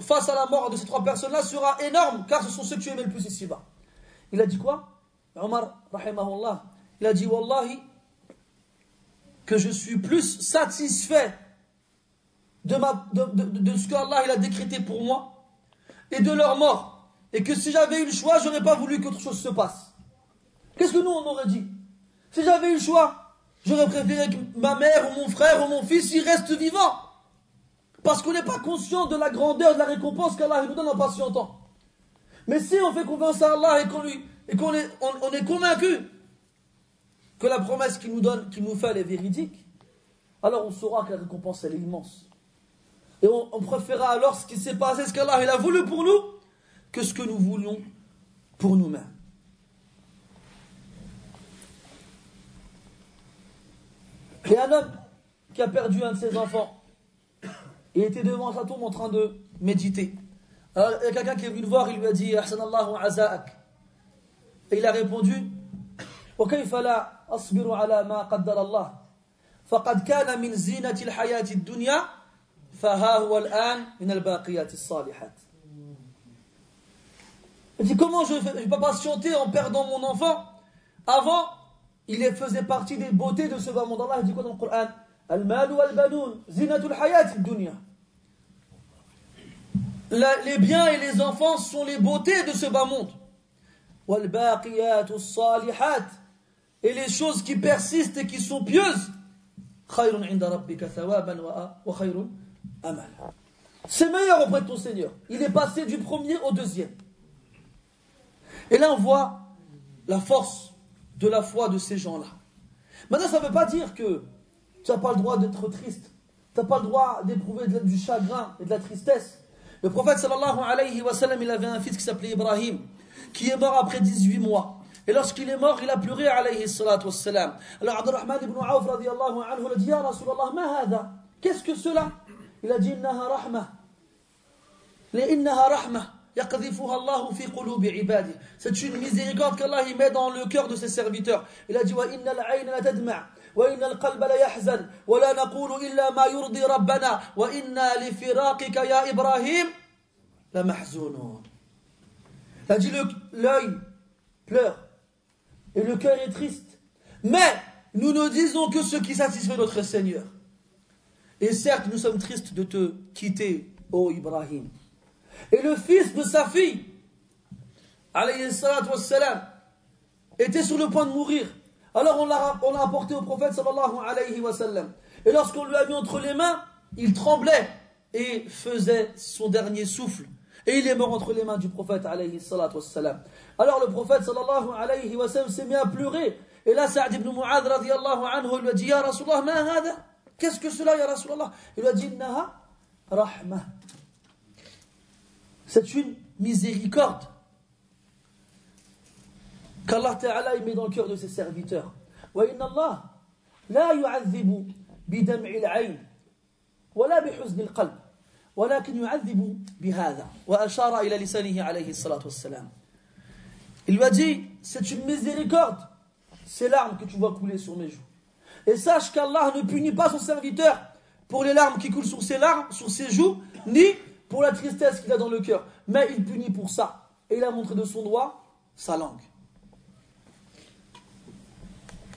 face à la mort de ces 3 personnes-là sera énorme, car ce sont ceux que tu aimais le plus ici-bas. Il a dit quoi? Omar, rahimahullah, il a dit, Wallahi, que je suis plus satisfait de ce qu'Allah il a décrété pour moi et de leur mort. Et que si j'avais eu le choix, j'aurais pas voulu qu'autre chose se passe. Qu'est-ce que nous on aurait dit? Si j'avais eu le choix, j'aurais préféré que ma mère ou mon frère ou mon fils y reste vivant. Parce qu'on n'est pas conscient de la grandeur de la récompense qu'Allah nous donne en patientant. Mais si on fait confiance à Allah et qu'on est convaincu que la promesse qu'il nous donne, qu'il nous fait, elle est véridique, alors on saura que la récompense, elle est immense. Et on préférera alors ce qui s'est passé, ce qu'Allah il a voulu pour nous, que ce que nous voulions pour nous-mêmes. Il y a un homme qui a perdu un de ses enfants. Il était devant sa tombe en train de méditer. Alors il y a quelqu'un qui est venu le voir, il lui a dit Ahsanallahu aza'ak. Et il a répondu وكيف لا أصبر على ما قدر الله فقد كان من زينة الحياة الدنيا فها هو الآن من الباقيات الصالحات. Il dit comment je ne vais pas patienter en perdant mon enfant? Avant, il faisait partie des beautés de ce bas monde. Allah dit quoi dans le Coran? Al-mal wal-banoun zinatul hayat ad-dunya. Les biens et les enfants sont les beautés de ce bas monde. Wal-baqiyat as-salihat. Et les choses qui persistent et qui sont pieuses خير عند ربك ثوابا وخير أملا. C'est meilleur auprès de ton Seigneur. Il est passé du premier au deuxième. Et là, on voit la force de la foi de ces gens-là. Maintenant, ça ne veut pas dire que tu n'as pas le droit d'être triste. Tu n'as pas le droit d'éprouver du chagrin et de la tristesse. Le prophète sallallahu alayhi wa sallam, il avait un fils qui s'appelait Ibrahim, qui est mort après 18 mois. Et lorsqu'il est mort, il a pleuré alayhi salatu wassalam. Alors Abdurrahman ibn Auf radiyallahu anhu a dit, Ya Rasulallah, ma hada? Qu'est-ce que cela? Il a dit, innaha rahma. Innaha rahma. يقذفها الله في قلوب عباده. C'est une miséricorde qu'Allah y met dans le cœur de ses serviteurs. Il a dit وإن العين لتدمع وإن القلب ليحزن ولا نقول إلا ما يرضي ربنا وإنا لفراقك يا إبراهيم لمحزونون. Il a dit l'œil pleure et le cœur est triste. Mais nous ne disons que ce qui satisfait notre Seigneur. Et certes, nous sommes tristes de te quitter, ô Ibrahim. Et le fils de sa fille, alayhi salatu wassalam, était sur le point de mourir. Alors on l'a apporté au prophète sallallahu alayhi wa sallam. Et lorsqu'on lui a mis entre les mains, il tremblait et faisait son dernier souffle. Et il est mort entre les mains du prophète alayhi salatu wassalam. Alors le prophète sallallahu alayhi wa sallam s'est mis à pleurer. Et là Sa'd ibn Mu'adh radiyallahu anhu lui a dit, Ya Rasulallah, ma hada? Qu'est-ce que cela, Ya Rasulallah? Il lui a dit, innaha rahma. C'est une miséricorde qu'Allah Ta'ala met dans le cœur de ses serviteurs. وَإِنَّ اللَّهَ لَا يُعَذِّبُ بِدَمْعِ الْعَيْنِ وَلَا بِحُزْنِ الْقَلْبِ وَلَكِنْ يُعَذِّبُ بِهَذَا وَأَشَارَ إِلَى لِسَانِهِ عَلَيْهِ الصَّلَاةُ وَالسَّلَامُ. Il lui a dit, c'est une miséricorde, ces larmes que tu vois couler sur mes joues. Et sache qu'Allah ne punit pas son serviteur pour les larmes qui coulent sur ses joues, ni pour la tristesse qu'il a dans le cœur. Mais il punit pour ça. Et il a montré de son doigt sa langue.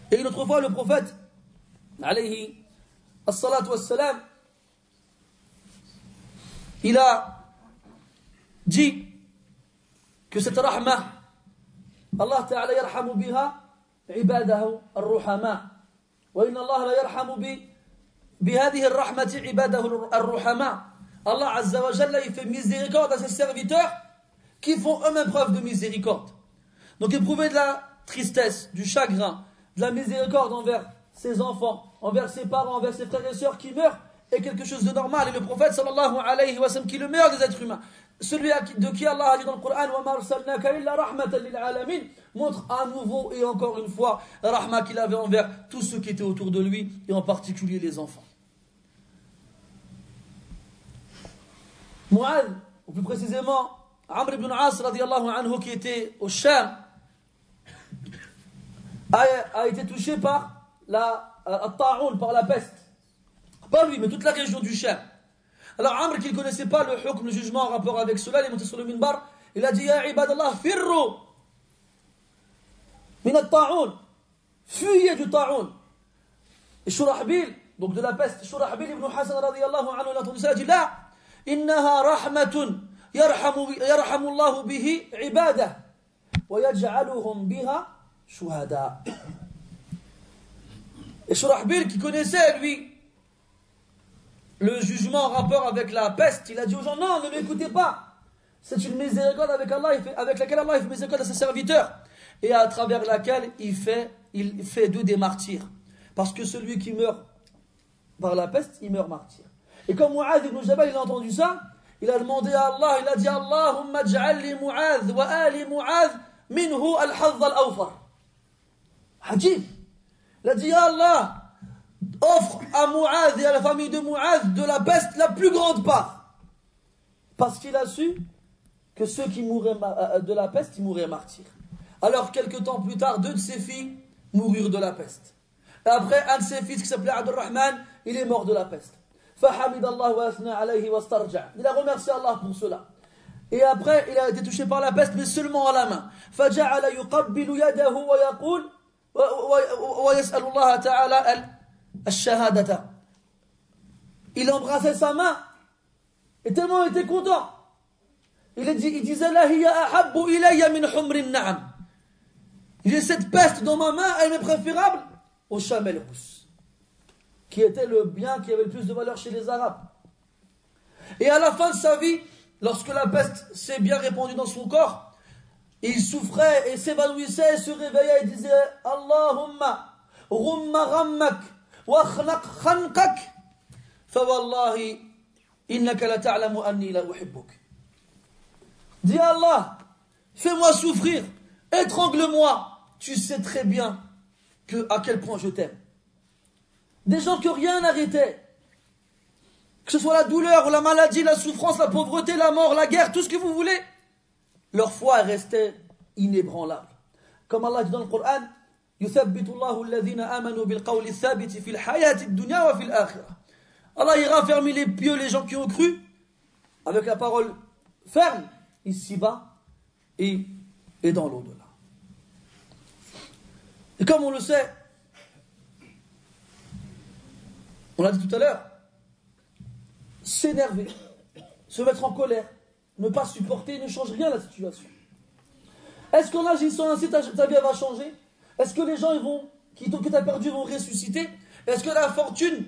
Et une autre fois, le prophète, alayhi as-salatu was-salam, il a dit que cette rahma, Allah ta'ala yarhamu biha ibadahu ar-ruhama. Wa inna Allah la yarhamu bihadihi ar-rahmati ibadahu ar-ruhama. Allah Azza wa Jalla, il fait miséricorde à ses serviteurs qui font eux-mêmes preuve de miséricorde. Donc éprouver de la tristesse, du chagrin, de la miséricorde envers ses enfants, envers ses parents, envers ses frères et sœurs qui meurent est quelque chose de normal. Et le prophète sallallahu alayhi wa sallam, qui est le meilleur des êtres humains, celui de qui Allah a dit dans le Coran wa ma arsalnaka illa rahmatan lil alamin, montre à nouveau et encore une fois la rahma qu'il avait envers tous ceux qui étaient autour de lui et en particulier les enfants. Mu'adh, ou plus précisément Amr ibn As radiyallahu anhu, qui était au Sham, a été touché par la ta'oun, par la peste. Pas lui, mais toute la région du Sham. Alors Amr, qui ne connaissait pas le hukm, le jugement en rapport avec cela, il est monté sur le minbar, il a dit, Ya ibadallah, firru min at-ta'oun, fuyez du ta'oun. Et Shurahbil, donc de la peste, Shurahbil ibn Hassan radiyallahu anhu, il a entendu ça, il a dit, la إنها رحمة يرحم الله به عباده ويجعلهم بها شهداء. Et Shurahbil, qui connaissait lui le jugement en rapport avec la peste, il a dit aux gens, non, ne l'écoutez pas, c'est une miséricorde avec laquelle Allah fait miséricorde à ses serviteurs et à travers laquelle il fait d'eux des martyrs, parce que celui qui meurt par la peste, il meurt martyr. Et quand Mu'adh ibn Jabal, il a entendu ça, il a demandé à Allah, il a dit, Allahumma ij'al li Mu'adh wa ali Mu'adh minhu al-hadh al-awfar. Hadith. Il a dit, Ya Allah, offre à Mu'adh et à la famille de Mu'adh de la peste la plus grande part. Parce qu'il a su que ceux qui mouraient de la peste, ils mouraient martyrs. Alors, quelques temps plus tard, 2 de ses filles moururent de la peste. Et après, un de ses fils qui s'appelait Abdurrahman, il est mort de la peste. فحمد الله وأثنى عليه واسترجع. Il a remercié Allah pour cela. Et après, il a été touché par la peste, mais seulement à la main. فجعل يقبل يده ويقول ويسأل الله تعالى الشهادة. Il embrassait sa main et tellement il était content. Il disait la hiya ahabbu ilayya min humri an-na'am. Il dit, cette peste dans ma main, elle m'est préférable aux chamelles rousses. qui était le bien qui avait le plus de valeur chez les Arabes. Et à la fin de sa vie, lorsque la peste s'est bien répandue dans son corps, il souffrait et s'évanouissait et se réveillait et disait Allahumma rumma rammak wa khnaq khanqak fa wallahi innaka la ta'lamu anni la uhibbuk. Dis Allah, fais-moi souffrir, étrangle-moi, tu sais très bien à quel point je t'aime. Des gens que rien n'arrêtait, que ce soit la douleur, la maladie, la souffrance, la pauvreté, la mort, la guerre, tout ce que vous voulez, leur foi restait inébranlable. Comme Allah dit dans le Coran, يثبت الله الذين آمنوا بالقول الثابت في الحياة الدنيا وفي الآخرة. Allah ira fermer les pieux les gens qui ont cru avec la parole ferme ici-bas et dans l'au-delà. Et comme on le sait, on l'a dit tout à l'heure, s'énerver, se mettre en colère, ne pas supporter ne change rien à la situation. Est-ce qu'en agissant ainsi ta vie va changer? Est-ce que les gens que tu as perdu vont ressusciter? Est-ce que la fortune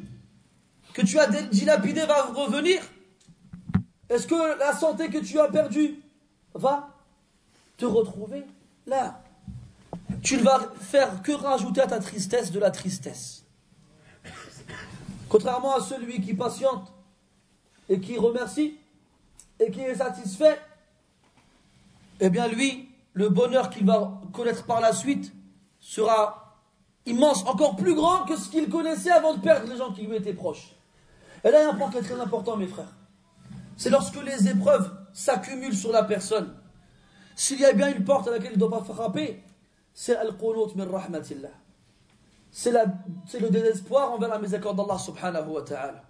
que tu as dilapidée va revenir? Est-ce que la santé que tu as perdue va te retrouver? Là, tu ne vas faire que rajouter à ta tristesse de la tristesse. Contrairement à celui qui patiente et qui remercie et qui est satisfait, eh bien lui, le bonheur qu'il va connaître par la suite sera immense, encore plus grand que ce qu'il connaissait avant de perdre les gens qui lui étaient proches. Et là, il y a un point qui est très important, mes frères. C'est lorsque les épreuves s'accumulent sur la personne. S'il y a bien une porte à laquelle il ne doit pas frapper, c'est al-qunut min rahmatillah. C'est le désespoir envers la miséricorde d'Allah subhanahu wa ta'ala.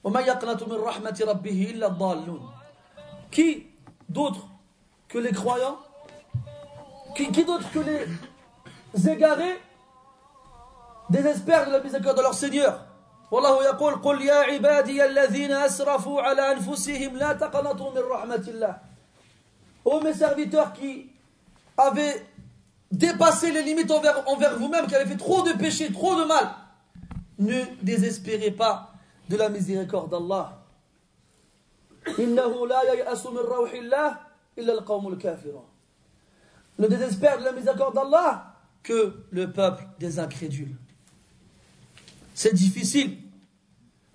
وَمَا يَقْنَتُ مِنْ رَحْمَةِ رَبِّهِ إِلَّا الضَّالُّونَ. Qui d'autre que les croyants, qui d'autre que les égarés désespèrent de la miséricorde de leur Seigneur? والله يقول قل يا عبادي الذين أسرفوا على أنفسهم لا تقنطوا من رحمة الله. Ô mes serviteurs qui avaient dépassé les limites envers vous-même, qui avaient fait trop de péchés, trop de mal, ne désespérez pas de la miséricorde d'Allah. إنه لا ييأس من روح الله إلا القوم الكافرون. Ne désespère de la miséricorde d'Allah que le peuple des incrédules. C'est difficile,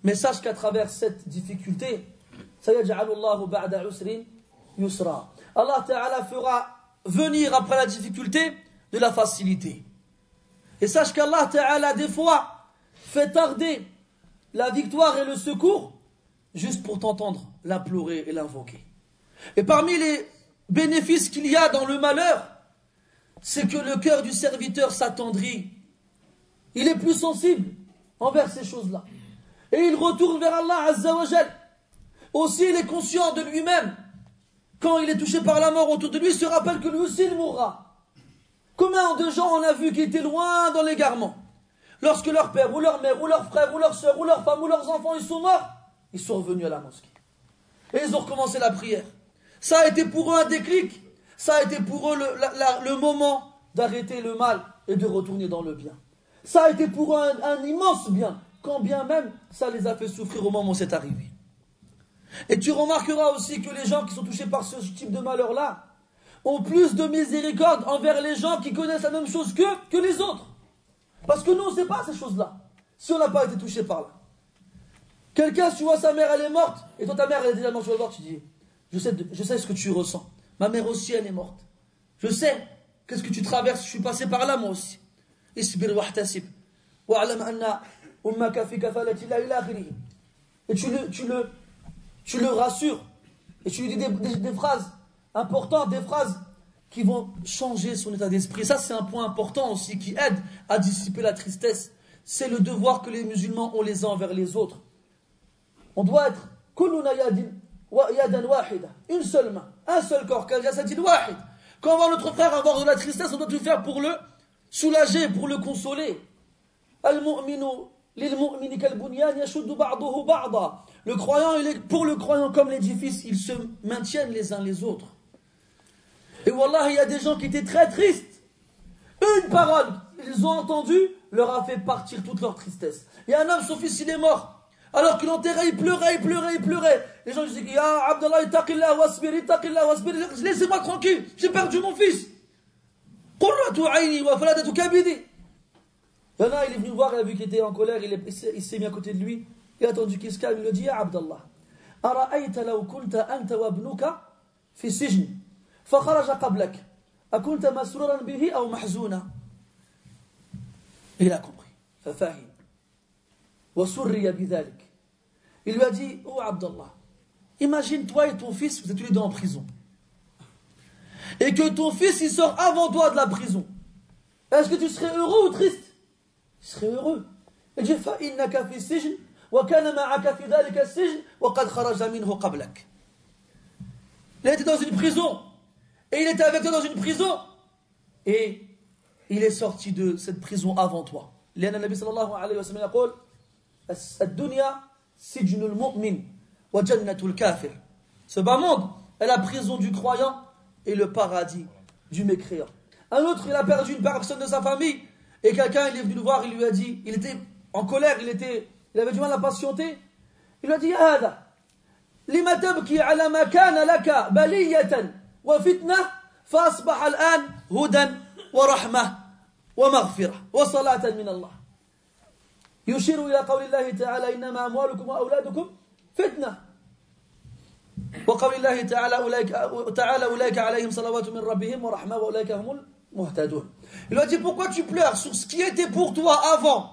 mais sache qu'à travers cette difficulté, Allah Ta'ala fera venir après la difficulté de la facilité. Et sache qu'Allah Ta'ala des fois fait tarder la victoire et le secours juste pour t'entendre l'implorer et l'invoquer. Et parmi les bénéfices qu'il y a dans le malheur, c'est que le cœur du serviteur s'attendrit. Il est plus sensible envers ces choses-là. Et il retourne vers Allah Azza wa Jal. Aussi, il est conscient de lui-même. Quand il est touché par la mort autour de lui, il se rappelle que lui aussi il mourra. Combien de gens on a vu qui étaient loin dans l'égarement? Lorsque leur père, ou leur mère, ou leur frère, ou leur soeur, ou leur femme, ou leurs enfants, ils sont morts, ils sont revenus à la mosquée. Et ils ont recommencé la prière. Ça a été pour eux un déclic. Ça a été pour eux le moment d'arrêter le mal et de retourner dans le bien. Ça a été pour eux un immense bien, quand bien même ça les a fait souffrir au moment où c'est arrivé. Et tu remarqueras aussi que les gens qui sont touchés par ce type de malheur-là ont plus de miséricorde envers les gens qui connaissent la même chose que les autres. Parce que nous, on ne sait pas ces choses-là, si on n'a pas été touché par là. Quelqu'un, tu vois, sa mère, elle est morte, et toi, ta mère, elle est déjà morte, tu vas voir, tu dis, je sais ce que tu ressens. Ma mère aussi, elle est morte. Je sais, qu'est-ce que tu traverses, je suis passé par là, moi aussi. Isbir wahtasib, wa'alam anna ummaka fi kafalati la ila akhirih. Et tu le rassures, et tu lui dis des phrases importantes, des phrases qui vont changer son état d'esprit. Ça, c'est un point important aussi qui aide à dissiper la tristesse. C'est le devoir que les musulmans ont les uns envers les autres. On doit être kulluna yadan wahida, une seule main, un seul corps, kal jasadin wahid. Quand on voit notre frère avoir de la tristesse, on doit tout faire pour le soulager, pour le consoler. Al-mu'minu lil-mu'mini kal-bunyan yashuddu ba'duhu ba'da. Le croyant, pour le croyant comme l'édifice, ils se maintiennent les uns les autres. Et wallah, il y a des gens qui étaient très tristes. Une parole, ils ont entendu, leur a fait partir toute leur tristesse. Il y a un homme, son fils, il est mort. Alors qu'il l'enterrait, il pleurait, il pleurait, il pleurait. Les gens disaient, Ya Abdallah, ittaqillah wasbir, ittaqillah wasbir. Laissez-moi tranquille, j'ai perdu mon fils. Qurratu ayni wa faladatu kabidi. Il y en a, il est venu voir, il a vu qu'il était en colère, il s'est mis à côté de lui. Il a attendu qu'il se calme, il lui dit, Ya Abdallah, ara'ayta law kunta anta wa ibnuka fi sijn, fa kharaja qablak, akunta masruran bihi aw mahzuna. Il a compris. Fafahim. Wa surriya bidhalik. Il lui a dit, oh Abdallah, imagine toi et ton fils, vous êtes tous les deux en prison. Et que ton fils, il sort avant toi de la prison. Est-ce que tu serais heureux ou triste? Tu serais heureux. Il dit, فَإِنَّكَ فِي السِّجْنِ وَكَانَ مَعَكَ فِي ذَلِكَ السِّجْنِ وَقَدْ خَرَجَ مِنْهُ قَبْلَكَ. Il était dans une prison. Et il était avec toi dans une prison. Et il est sorti de cette prison avant toi. لأن النبي صلى الله عليه وسلم يقول الدنيا سجن المؤمن وجنة الكافر. Ce bas monde est la prison du croyant et le paradis du mécréant. Un autre, il a perdu une personne de sa famille et quelqu'un, il est venu le voir, il lui a dit, il était en colère, il avait du mal à patienter. Il lui a dit, يا هذا لما تبكي على ما كان لك بلية وفتنة فأصبح الآن هدى ورحمة ومغفرة وصلاة من الله. يشير إلى قول الله تعالى إنما أموالكم وأولادكم فتنة. وقول الله تعالى أولئك عليهم صلوات من ربهم ورحمة وأولئك هم المهتدون. Il a dit pourquoi tu pleures sur ce qui était pour toi avant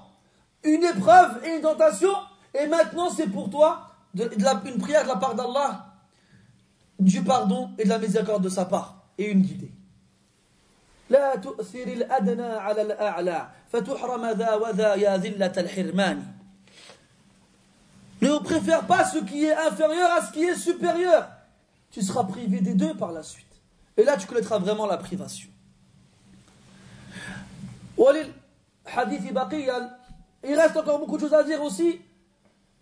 une épreuve et une tentation et maintenant c'est pour toi une prière de la part d'Allah, du pardon et de la miséricorde de sa part et une guidée. لا تؤثر الأدنى على الأعلى فتحرم ذا وذا يا ذلة الحرمان. Ne préfère pas ce qui est inférieur à ce qui est supérieur. Tu seras privé des deux par la suite. Et là, tu connaîtras vraiment la privation. Il reste encore beaucoup de choses à dire aussi.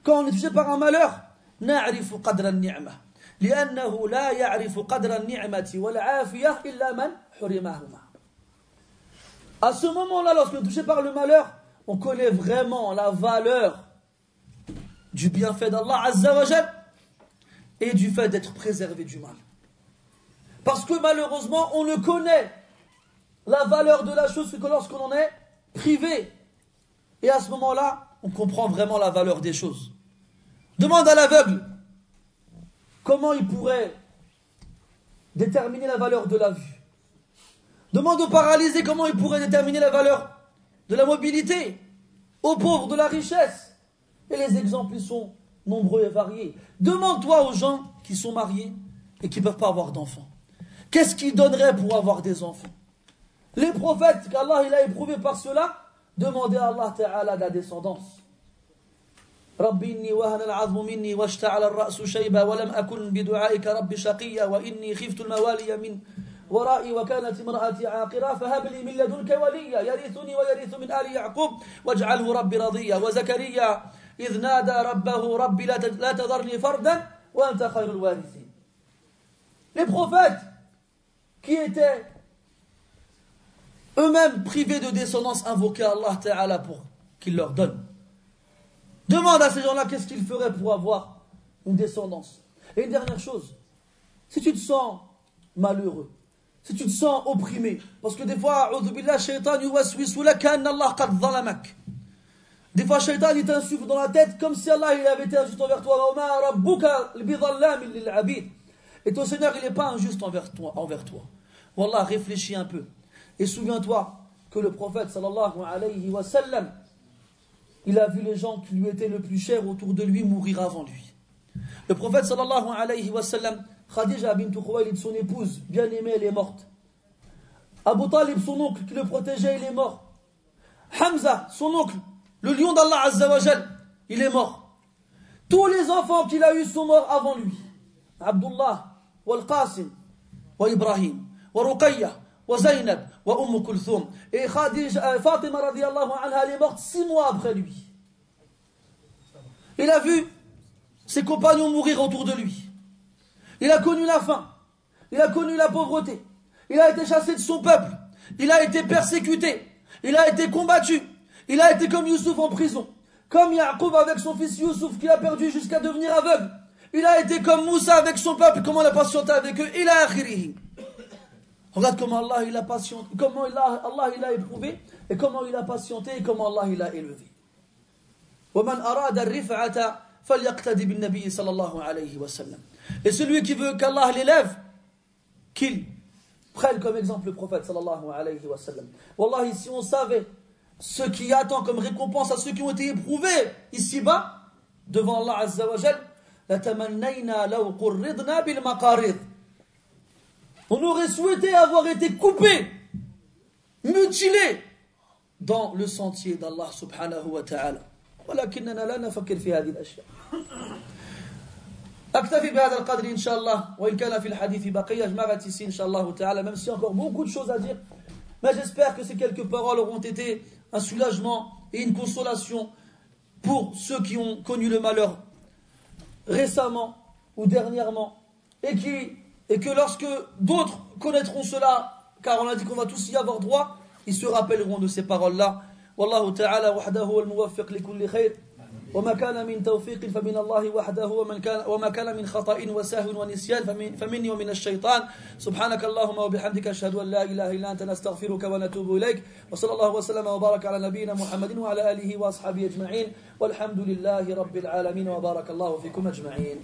Quand on est touché par un malheur, نعرف قدر النعمة لأنه لا يعرف قدر النعمة والعافية إلا من حرمهما. À ce moment-là, lorsqu'on est touché par le malheur, on connaît vraiment la valeur du bienfait d'Allah Azza wa Jal et du fait d'être préservé du mal. Parce que malheureusement, on ne connaît la valeur de la chose que lorsqu'on en est privé. Et à ce moment-là, on comprend vraiment la valeur des choses. Demande à l'aveugle comment il pourrait déterminer la valeur de la vue. Demande au paralysé comment il pourrait déterminer la valeur de la mobilité, aux pauvres de la richesse. Et les exemples ils sont nombreux et variés. Demande-toi aux gens qui sont mariés et qui ne peuvent pas avoir d'enfants. Qu'est-ce qu'ils donneraient pour avoir des enfants? Les prophètes qu'Allah il a éprouvés par cela, demandaient à Allah Ta'ala de la descendance. Rabbi inni wahana al-'azmu minni washta'ala ar-ra'su shayba wa lam akun bidu'aika rabbi shaqiyya wa inni khiftu al-mawaliya min ورائي وكانت امرأتي عاقرة فهب لي من لدنك وليا يرثني ويرث من آل يعقوب واجعله ربي رضيا وزكريا إذ نادى ربه ربي لا تذرني فردا وأنت خير الوارثين. Les prophètes qui étaient eux-mêmes privés de descendance invoquaient Allah Ta'ala pour qu'il leur donne. Demande à ces gens-là qu'est-ce qu'ils feraient pour avoir une descendance. Et une dernière chose, si tu te sens malheureux, si tu te sens opprimé, parce que des fois, des fois, Shaitan il t'insuffle dans la tête comme si Allah il avait été injuste envers toi. Et ton Seigneur il n'est pas injuste envers toi. Wallah, réfléchis un peu. Et souviens-toi que le prophète sallallahu alayhi wa sallam, il a vu les gens qui lui étaient le plus chers autour de lui mourir avant lui. Le prophète sallallahu alayhi wa sallam, Khadija bint Khuwaylid, son épouse, bien-aimée, elle est morte. Abu Talib, son oncle, qui le protégeait, il est mort. Hamza, son oncle, le lion d'Allah Azza wa Jal, il est mort. Tous les enfants qu'il a eus sont morts avant lui. Abdullah, wa al-Qasim, wa Ibrahim, wa Ruqayya, wa Zaynab, wa Kulthum. Et Fatima radiyallahu anha, elle est morte 6 mois après lui. Il a vu ses compagnons mourir autour de lui. Il a connu la faim, il a connu la pauvreté, il a été chassé de son peuple, il a été persécuté, il a été combattu, Il a été comme Youssouf en prison. Comme Yaqub avec son fils Youssouf qui a perdu jusqu'à devenir aveugle. Il a été comme Moussa avec son peuple, comment il a patienté avec eux. Il a akhirihi. Regarde comment Allah il a patienté, comment Allah il a éprouvé, et comment il a patienté, et comment Allah il a élevé. وَمَنْ أَرَادَ الرِّفْعَةَ فَلْيَقْتَدِ بِالنَّبِيِّ صلى الله عليه وسلم. Et celui qui veut qu'Allah l'élève, qu'il prenne comme exemple le prophète sallallahu alayhi wa sallam. Wallahi, si on savait ce qui attend comme récompense à ceux qui ont été éprouvés ici-bas, devant Allah Azza wa Jal, لَتَمَنَّيْنَا لَوْ قُرِّضْنَا بِالْمَقَارِضِ. On aurait souhaité avoir été coupés, mutilés dans le sentier d'Allah subhanahu wa ta'ala. ولكننا لا نفكر في هذه الأشياء. أكتفي بهذا القدر إن شاء الله وإن كان في الحديث بقية. Je m'arrête ici إن شاء الله تعالى, même s'il y a encore beaucoup de choses à dire, mais j'espère que ces quelques paroles auront été un soulagement et une consolation pour ceux qui ont connu le malheur récemment ou dernièrement, et que lorsque d'autres connaîtront cela, car on a dit qu'on va tous y avoir droit, ils se rappelleront de ces paroles-là. والله تعالى وحده هو الموفق لكل خير وما كان من توفيق فمن الله وحده وما كان من خطأ وسهو ونسيان فمني ومن الشيطان. سبحانك اللهم وبحمدك أشهد أن لا إله إلا أنت نستغفرك ونتوب إليك وصلى الله وسلم وبارك على نبينا محمد وعلى آله وأصحابه أجمعين والحمد لله رب العالمين وبارك الله فيكم أجمعين.